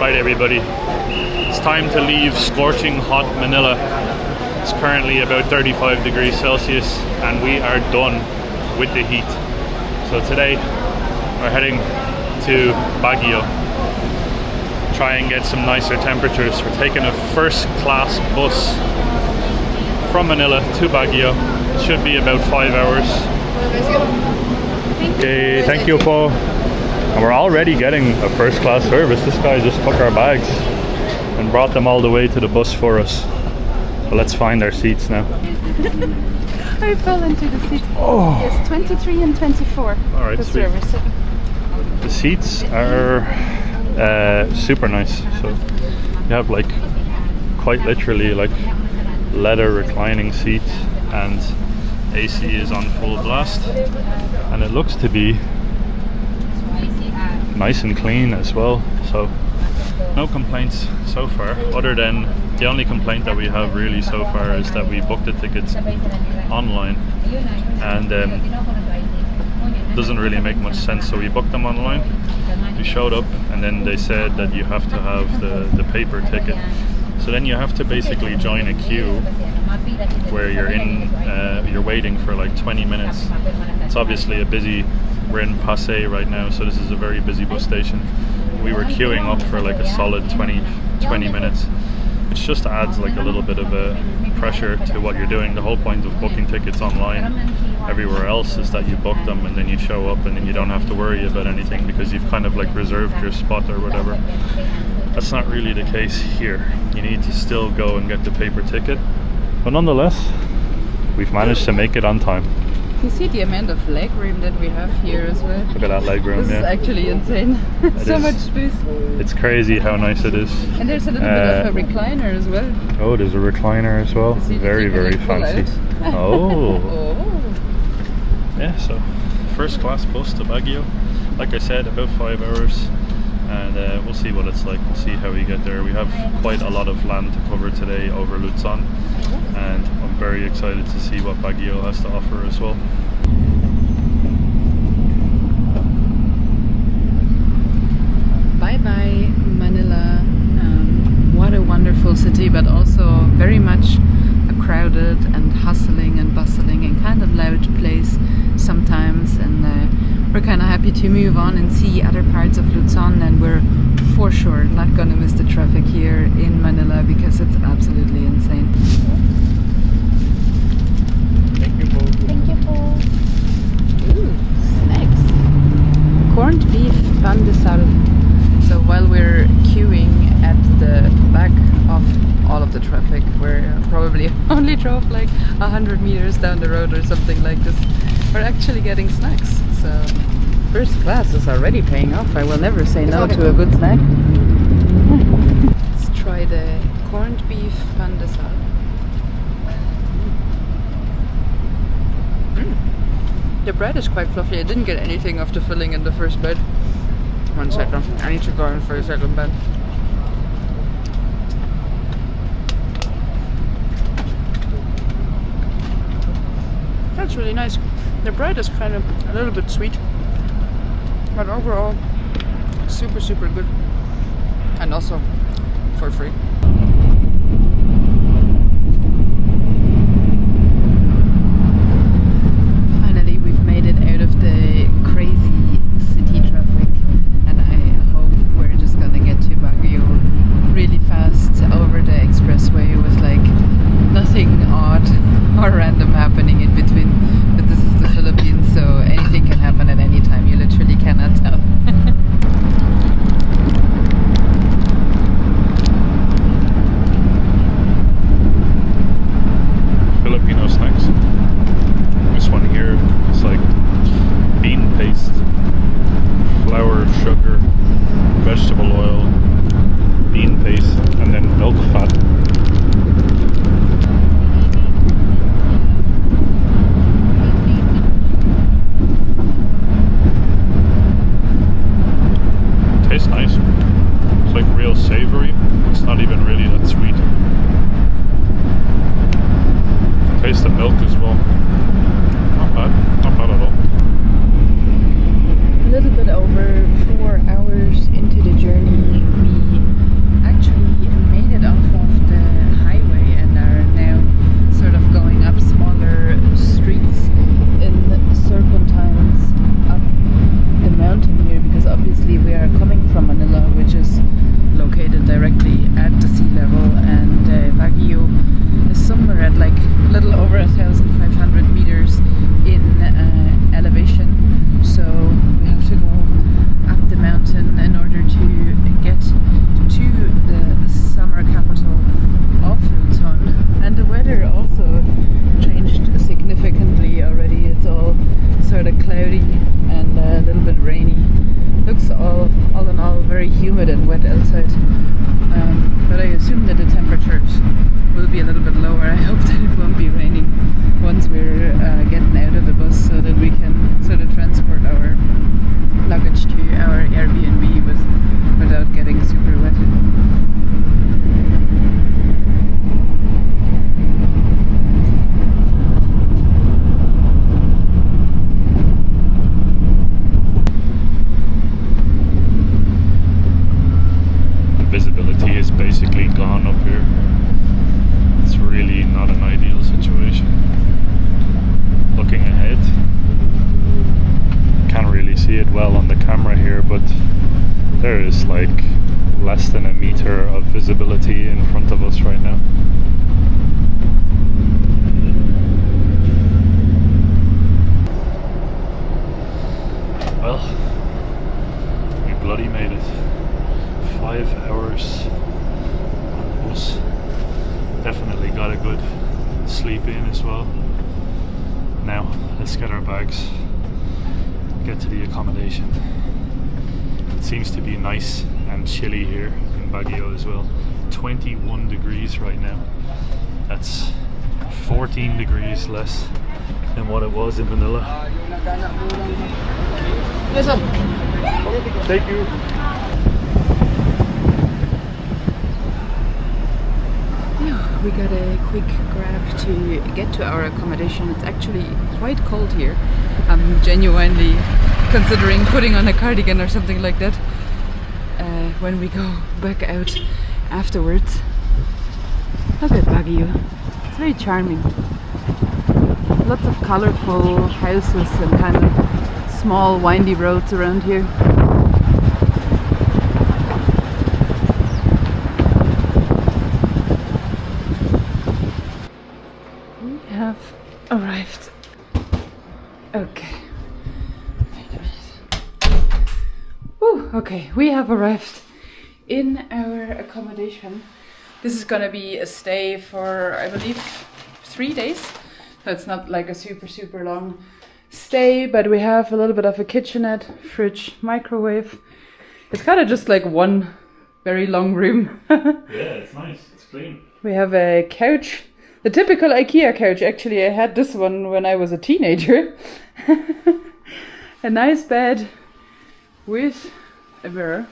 Right everybody, it's time to leave scorching hot Manila. It's currently about 35 degrees Celsius and we are done with the heat. So today we're heading to Baguio. Try and get some nicer temperatures. We're taking a first class bus from Manila to Baguio. It should be about 5 hours. Okay, thank you po. And we're already getting a first class service. This guy just took our bags and brought them all the way to the bus for us. So let's find our seats now. I fell into the seat. Oh. Yes, 23 and 24. All right, sweet. Service. The seats are super nice. So you have like quite literally like leather reclining seats and AC is on full blast. And it looks to be nice and clean as well, so no complaints so far, other than the only complaint that we have really so far is that we booked the tickets online and doesn't really make much sense. So we booked them online, we showed up, and then they said that you have to have the paper ticket. So then you have to basically join a queue where you're waiting for like 20 minutes. It's obviously we're in Pasay right now, so this is a very busy bus station. We were queuing up for like a solid 20 minutes, which just adds like a little bit of a pressure to what you're doing. The whole point of booking tickets online everywhere else is that you book them and then you show up and then you don't have to worry about anything because you've kind of like reserved your spot or whatever. That's not really the case here. You need to still go and get the paper ticket. But nonetheless, we've managed to make it on time. You see the amount of leg room that we have here as well. Look at that leg room, This is actually insane. So much space. It's crazy how nice it is. And there's a little bit of a recliner as well. Oh, there's a recliner as well. Very, very fancy. Oh. Yeah, so first class bus to Baguio. Like I said, about 5 hours. And we'll see what it's like. We'll see how we get there. We have quite a lot of land to cover today over Luzon. And I'm very excited to see what Baguio has to offer as well. Bye bye Manila. What a wonderful city, but also very much a crowded and hustling and bustling and kind of loud place sometimes. And we're kind of happy to move on and see other parts of Luzon, and we're for sure not gonna miss the traffic here in Manila because it's absolutely insane. Thank you, Paul. Thank you, Paul. Ooh, snacks. Corned beef pan de sal. So while we're queuing at the back of all of the traffic, we're probably only drove like 100 meters down the road or something like this. We're actually getting snacks. So first class is already paying off. I will never say no to a good snack. Let's try the corned beef pan de sal. The bread is quite fluffy. I didn't get anything of the filling in the first bite. 1 second. I need to go in for a second bite. That's really nice. The bread is kind of a little bit sweet, but overall super good, and also for free. Finally, we've made it out of the crazy city traffic, and I hope we're just gonna get to Baguio really fast over the expressway with like nothing odd or random happening in between. But this is the Philippines, so anything can happen at any time. You literally cannot tell. Filipino snacks. This one here is like bean paste, flour, sugar, vegetable oil, bean paste, and then milk fat. Tastes nice. It's like real savory. It's not even really that sweet. Taste the milk as well. Not bad at all. A little bit over 4 hours into the journey, we very humid and wet outside. But I assume that the temperatures will be a little bit lower. I hope that it won't be raining once we're getting out of the bus, so that we can sort of transport our luggage to our Airbnb without getting super wet. Visibility is basically gone up here. It's really not an ideal situation. Looking ahead, can't really see it well on the camera here, but there is like less than a meter of visibility in front of us right now. Well, we bloody made it. 5 hours on the bus. Definitely got a good sleep in as well. Now let's get our bags, get to the accommodation. It seems to be nice and chilly here in Baguio as well. 21 degrees right now. That's 14 degrees less than what it was in Manila. Yes, sir. Thank you. We got a quick grab to get to our accommodation. It's actually quite cold here. I'm genuinely considering putting on a cardigan or something like that when we go back out afterwards. Look at Baguio. It's very charming. Lots of colorful houses and kind of small windy roads around here. Arrived. Okay. Wait a minute. Whew, okay, we have arrived in our accommodation. This is gonna be a stay for, I believe, 3 days. So it's not like a super long stay, but we have a little bit of a kitchenette, fridge, microwave. It's kind of just like one very long room. Yeah, it's nice. It's clean. We have a couch. The typical IKEA couch. Actually, I had this one when I was a teenager. A nice bed with a mirror,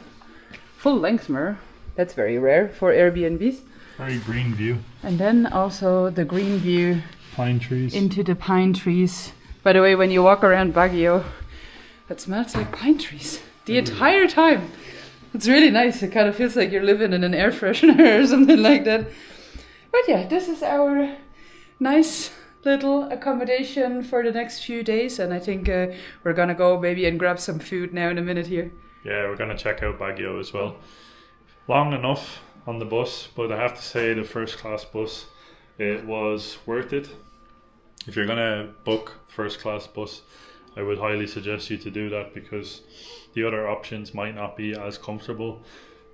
full-length mirror. That's very rare for Airbnbs. Very green view. And then also the green view. Pine trees. Into the pine trees. By the way, when you walk around Baguio, it smells like pine trees the entire time. It's really nice. It kind of feels like you're living in an air freshener or something like that. But yeah, this is our nice little accommodation for the next few days, and I think we're gonna go maybe and grab some food now in a minute here. Yeah, we're gonna check out Baguio as well. Long enough on the bus, but I have to say the first class bus, it was worth it. If you're gonna book first class bus, I would highly suggest you to do that, because the other options might not be as comfortable.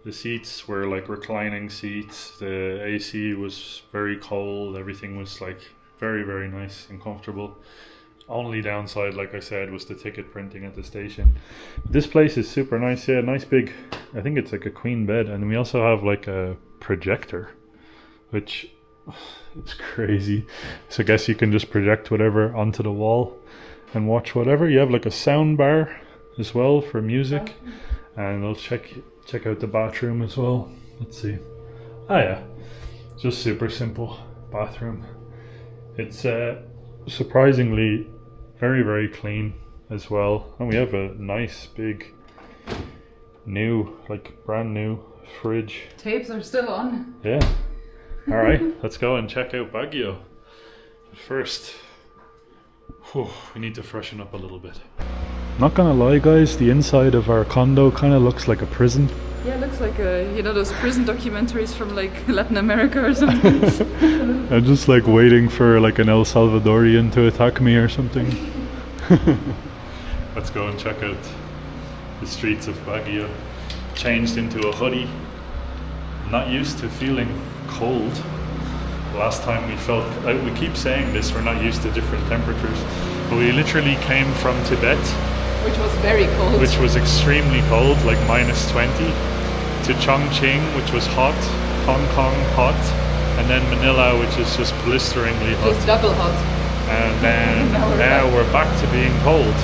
The seats were like reclining seats, the AC was very cold, everything was like very nice and comfortable. Only downside, like I said, was the ticket printing at the station. This place is super nice, yeah, nice big, I think it's like a queen bed, and we also have like a projector, which it's crazy. So I guess you can just project whatever onto the wall and watch whatever. You have like a sound bar as well for music, and I'll check out the bathroom as well. Let's see. Ah yeah, just super simple bathroom. It's surprisingly very clean as well, and we have a nice big new, like brand new fridge. Tapes are still on. Yeah. All right, let's go and check out Baguio. But first, we need to freshen up a little bit. Not gonna lie guys, the inside of our condo kind of looks like a prison. Yeah, it looks like you know those prison documentaries from like Latin America or something. I'm just like waiting for like an El Salvadorian to attack me or something. Let's go and check out the streets of Baguio. Changed into a hoodie. Not used to feeling cold. Last time we felt, we keep saying this, we're not used to different temperatures, but we literally came from Tibet Which was very cold. which was extremely cold, like -20, to Chongqing, which was hot, Hong Kong hot, and then Manila, which is just blisteringly hot. Just double hot. And then now we're back to being cold.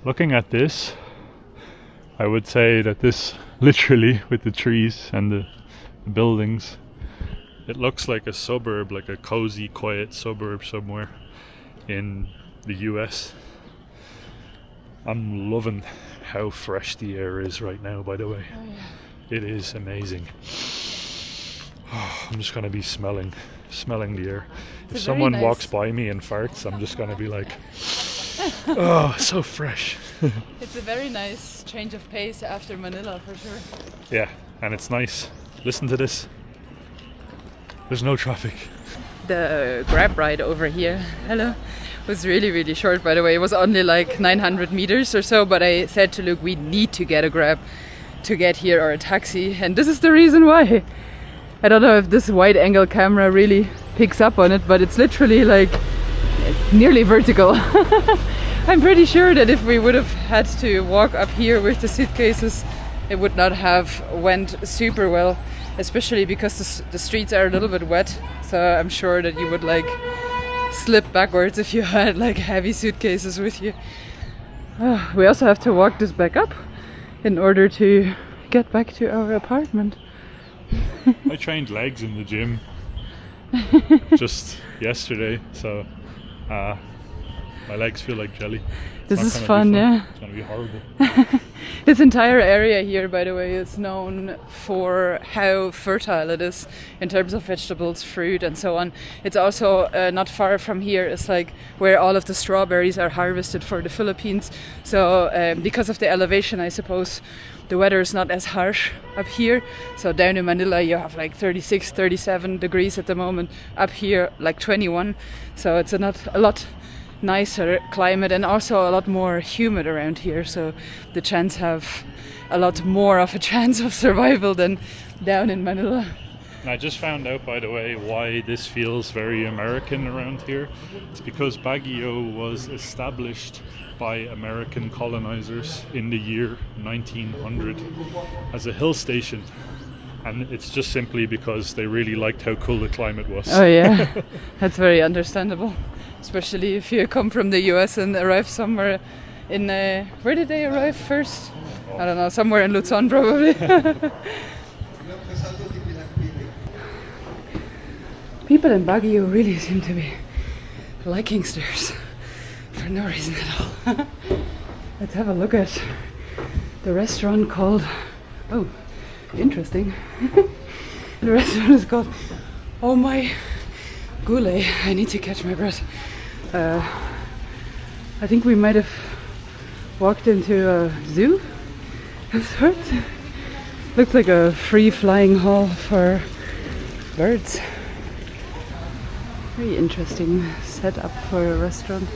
Looking at this, I would say that this, literally, with the trees and the buildings, it looks like a suburb, like a cozy, quiet suburb somewhere in the US. I'm loving how fresh the air is right now, by the way. Oh, yeah. It is amazing. I'm just gonna be smelling the air. If someone walks by me and farts, I'm just gonna be like, oh, so fresh. It's a very nice change of pace after Manila, for sure. Yeah, and it's nice. Listen to this. There's no traffic. The grab ride over here, hello, was really, really short, by the way. It was only like 900 meters or so, but I said to Luke, we need to get a grab to get here, or a taxi, and this is the reason why. I don't know if this wide angle camera really picks up on it, but it's literally like nearly vertical. I'm pretty sure that if we would have had to walk up here with the suitcases, it would not have went super well, especially because the streets are a little bit wet, so I'm sure that you would like slip backwards if you had like heavy suitcases with you. We also have to walk this back up in order to get back to our apartment. I trained legs in the gym just yesterday, so my legs feel like jelly. This is fun, yeah. It's gonna be horrible. This entire area here, by the way, is known for how fertile it is in terms of vegetables, fruit, and so on. It's also not far from here. It's like where all of the strawberries are harvested for the Philippines. So because of the elevation, I suppose, the weather is not as harsh up here. So down in Manila, you have like 36, 37 degrees at the moment. Up here, like 21. So it's a lot nicer climate, and also a lot more humid around here. So the chance have a lot more of a chance of survival than down in Manila. And I just found out, by the way, why this feels very American around here. It's because Baguio was established by American colonizers in the year 1900 as a hill station. And it's just simply because they really liked how cool the climate was. Oh yeah, that's very understandable. Especially if you come from the US and arrive somewhere in... where did they arrive first? I don't know, somewhere in Luzon probably. People in Baguio really seem to be liking stairs for no reason at all. Let's have a look at the restaurant called... Oh, interesting. The restaurant is called Oh My Gule. I need to catch my breath. I think we might have walked into a zoo of sorts. Looks like a free flying hall for birds. Very interesting setup for a restaurant.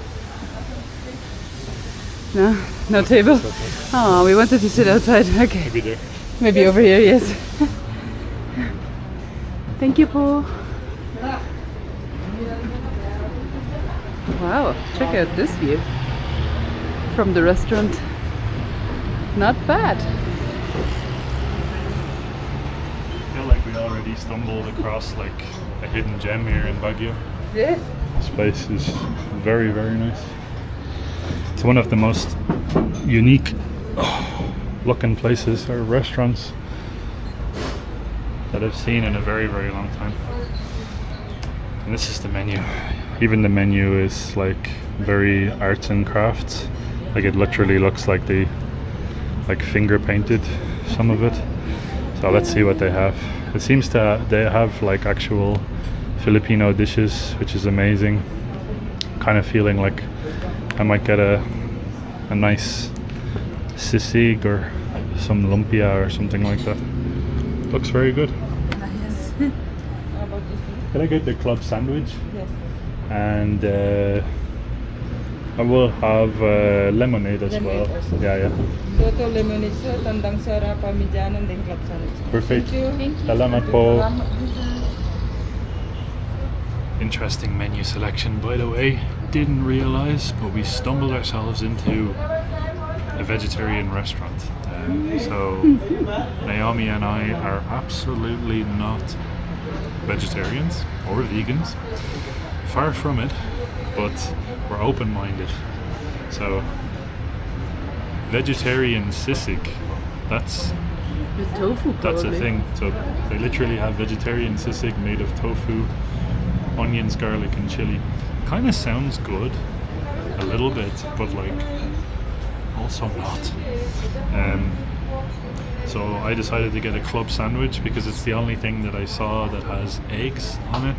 No table? Oh, we wanted to sit outside. Okay. Maybe there. Maybe over here, yes. Thank you, Po. Wow, check out this view from the restaurant. Not bad. I feel like we already stumbled across like a hidden gem here in Baguio. Yeah. This place is very, very nice. It's one of the most unique looking places or restaurants that I've seen in a very, very long time. And this is the menu. Even the menu is like very arts and crafts. Like it literally looks like they like finger painted some of it. So let's see what they have. It seems to they have like actual Filipino dishes, which is amazing. Kind of feeling like I might get a nice sisig or some lumpia or something like that. Looks very good. Yes. Can I get the club sandwich? Yes. And I will have lemonade as well. Also. Yeah. So ito lemonade sir, tandang sarap, parmigiano, and then club sandwich. Perfect. Thank you. Salamat po. Interesting menu selection, by the way. didn't realize, but we stumbled ourselves into a vegetarian restaurant. So Naomi and I are absolutely not vegetarians or vegans. Far from it, but we're open-minded. So vegetarian sisig, that's With tofu, a probably. thing. So they literally have vegetarian sisig made of tofu, onions, garlic and chili. Kind of sounds good a little bit, but like also not. So I decided to get a club sandwich because it's the only thing that I saw that has eggs on it.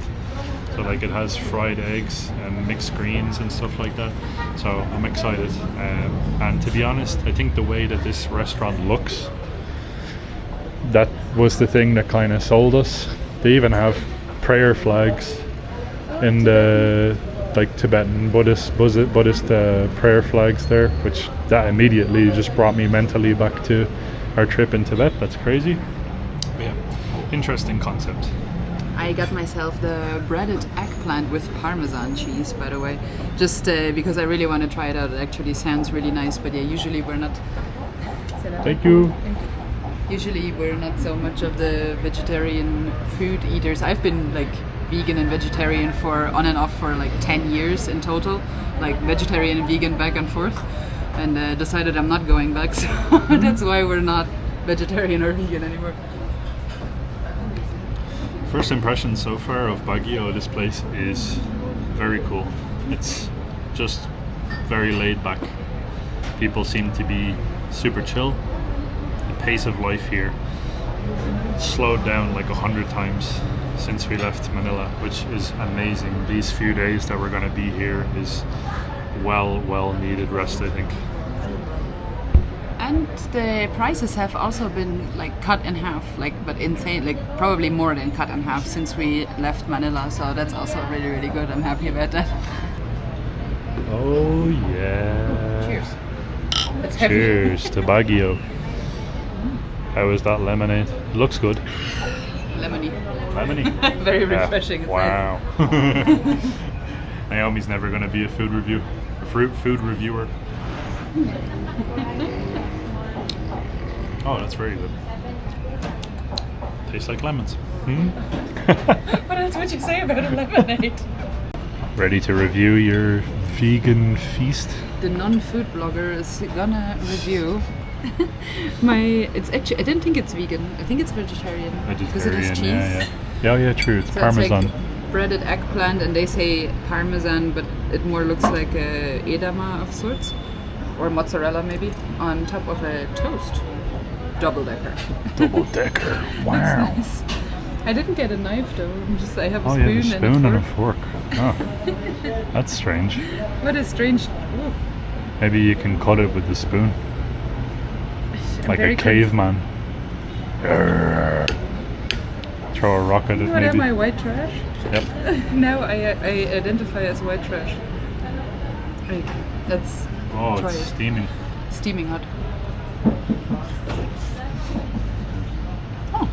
So like it has fried eggs and mixed greens and stuff like that. So I'm excited. And to be honest, I think the way that this restaurant looks, that was the thing that kind of sold us. They even have prayer flags in the like Tibetan Buddhist prayer flags there, which that immediately just brought me mentally back to our trip in Tibet. That's crazy. But yeah, interesting concept. I got myself the breaded eggplant with Parmesan cheese, by the way, just because I really want to try it out. It actually sounds really nice, but yeah, usually we're not. Thank you. Usually we're not so much of the vegetarian food eaters. I've been like vegan and vegetarian for on and off for like 10 years in total, like vegetarian and vegan back and forth, and decided I'm not going back, so that's why we're not vegetarian or vegan anymore. First impression so far of Baguio, this place is very cool. It's just very laid back. People seem to be super chill. The pace of life here slowed down like 100 times since we left Manila, which is amazing. These few days that we're going to be here is well needed rest, I think. And the prices have also been like cut in half, like, but insane, like probably more than cut in half since we left Manila. So that's also really good. I'm happy about that. Oh yeah. Cheers. It's heavy. Cheers to Baguio. How is that lemonade? It looks good. Lemony. Lemony. Very refreshing. It's Wow. Naomi's never going to be a food reviewer. Oh, that's very good. Tastes like lemons. What else would you say about a lemonade? Ready to review your vegan feast? The non-food blogger is gonna review it's actually, I didn't think it's vegan. I think it's vegetarian. Because it has cheese. Yeah, true. It's So Parmesan. It's like breaded eggplant, and they say Parmesan, but it more looks like a edama of sorts, or mozzarella maybe, on top of a toast. Double decker. Double decker. Wow. That's nice. I didn't get a knife though. I have a Oh, spoon, yeah, a spoon and and a fork. Oh, that's strange. What a strange. Ooh. Maybe you can cut it with the spoon. I'm Like very a caveman. Throw a rock at it, What maybe. am I, white trash? Yep. Now I identify as white trash. Right. Let's Oh, try it's it. steaming. Steaming hot. Oh,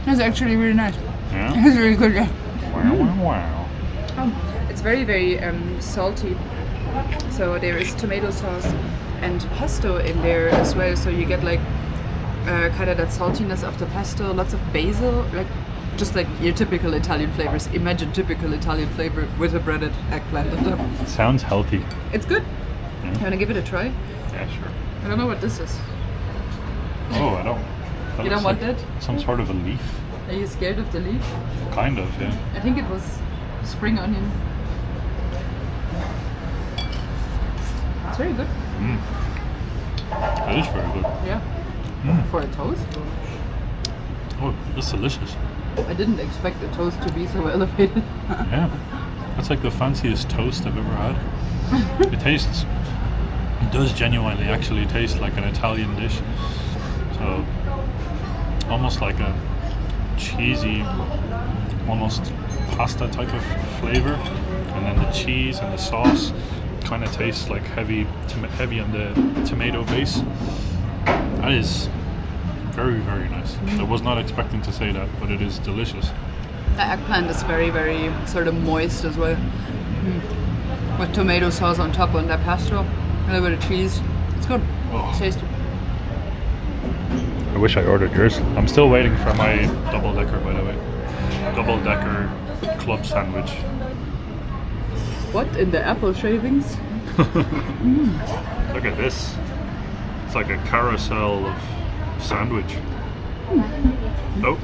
that's actually really nice. Yeah. It's really good. Yeah. Wow. It's very salty. So there is tomato sauce and pesto in there as well. So you get like kind of that saltiness of the pesto, lots of basil, like just like your typical Italian flavors. Imagine typical Italian flavor with a breaded eggplant on top. Sounds healthy. It's good. Yeah. You wanna give it a try? Yeah, sure. I don't know what this is. Oh, I don't. That You looks don't want like that? Some sort of a leaf. Are you scared of the leaf? Kind of, yeah. I think it was spring onion. It's very good. It is very good. Yeah. For a toast? Oh, that's delicious. I didn't expect the toast to be so elevated. Yeah. That's like the fanciest toast I've ever had. It does genuinely actually taste like an Italian dish. So, almost like a cheesy, almost pasta type of flavor. And then the cheese and the sauce kind of tastes like heavy on the tomato base. That is very nice. I was not expecting to say that, but it is delicious. The eggplant is very sort of moist as well. with tomato sauce on top on that pesto, a little bit of cheese. It's good. Oh. It's tasty. I wish I ordered yours. I'm still waiting for my double-decker, by the way. Double-decker club sandwich. What in the apple shavings? Look at this. It's like a carousel of sandwich. Oh,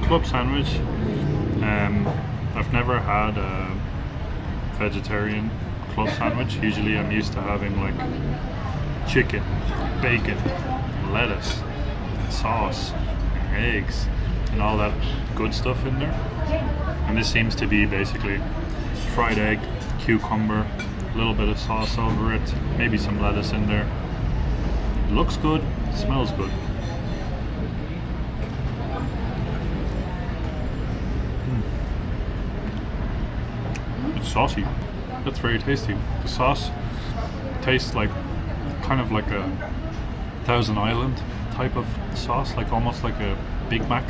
club sandwich. I've never had a vegetarian club sandwich. Usually I'm used to having like chicken, bacon, lettuce, sauce, eggs, and all that good stuff in there. And this seems to be basically fried egg, cucumber, a little bit of sauce over it, maybe some lettuce in there. It looks good, smells good. It's saucy. That's very tasty. The sauce tastes like kind of like a Thousand Island type of sauce, like almost like a Big Mac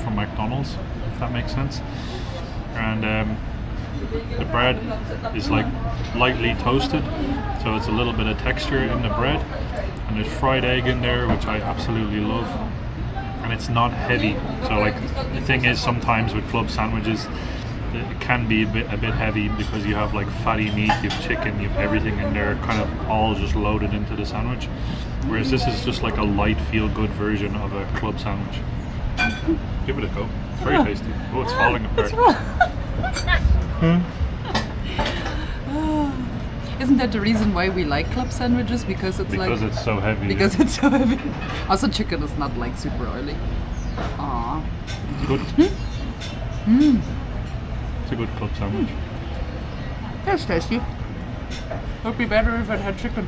from McDonald's, if that makes sense. And the bread is like lightly toasted, so it's a little bit of texture in the bread. And there's fried egg in there, which I absolutely love. And it's not heavy. So like the thing is, sometimes with club sandwiches, it can be a bit heavy because you have like fatty meat, you have chicken, you have everything in there, kind of all just loaded into the sandwich. Whereas this is just like a light, feel-good version of a club sandwich. Give it a go. It's very tasty. Oh, it's falling apart. Isn't that the reason why we like club sandwiches? Because it's it's so heavy. Because it's so heavy. Also, chicken is not like super oily. Aww. It's good. It's a good club sandwich. That's tasty. Would be better if it had chicken.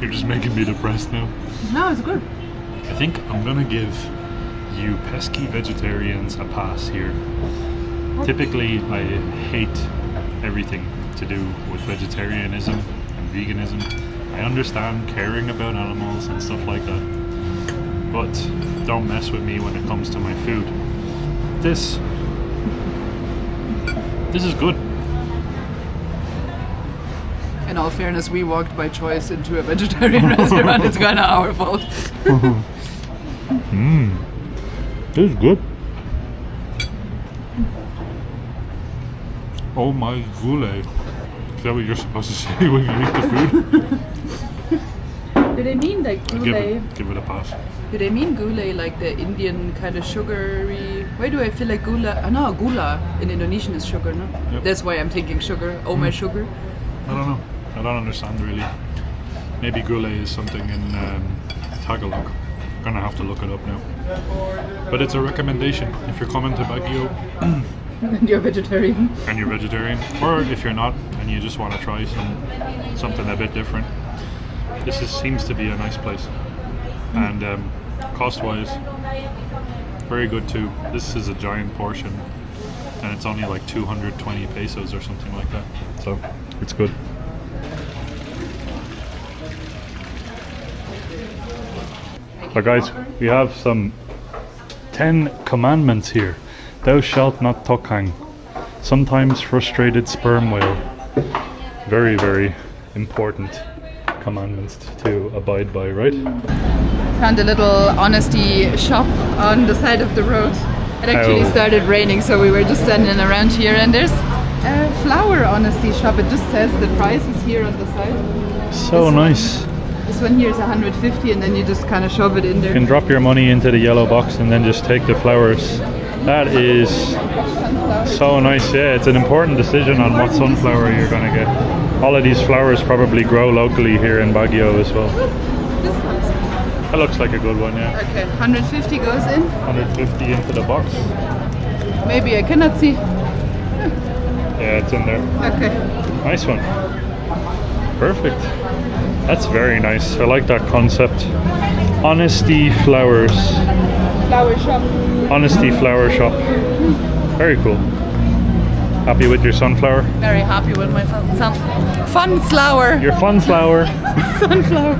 You're just making me depressed now. No, it's good. I think I'm gonna give you pesky vegetarians a pass here. Typically, I hate everything to do with vegetarianism and veganism. I understand caring about animals and stuff like that, but don't mess with me when it comes to my food. This is good. In all fairness, we walked by choice into a vegetarian restaurant. It's kind of our fault. This is good. Oh my goulet. Is that what you're supposed to say when you eat the food? Do they mean like goulet? Give it a pass. Do they mean goulet like the Indian kind of sugary? Why do I feel like gula? Oh no, gula in Indonesian is sugar, no? Yep. That's why I'm thinking sugar. Oh my sugar. I don't know. I don't understand really. Maybe goulet is something in Tagalog. I'm gonna have to look it up now. But it's a recommendation if you're coming to Baguio And you're vegetarian. and you're vegetarian, or if you're not and you just want to try something a bit different. Seems to be a nice place, and cost-wise, very good too. This is a giant portion, and it's only like 220 pesos or something like that. So it's good. So guys, we have some 10 commandments here. Thou shalt not tokang. Sometimes frustrated sperm whale. Very, very important commandments to abide by, right? Found a little honesty shop on the side of the road. It actually started raining, so we were just standing around here, and there's a flower honesty shop. It just says the price is here on the side. So nice. This one here is 150, and then you just kind of shove it in there. You can drop your money into the yellow box and then just take the flowers. That is so nice. Yeah, it's an important decision on what sunflower you're going to get. All of these flowers probably grow locally here in Baguio as well. This one's That looks like a good one, yeah. okay. 150 goes in. 150 into the box. Maybe I cannot see. Yeah, it's in there. Okay. Nice one. Perfect. That's very nice. I like that concept. Honesty Flowers. Flower shop. Honesty Flower Shop. Very cool. Happy with your sunflower? Very happy with my fun flower. Your fun flower. Sunflower.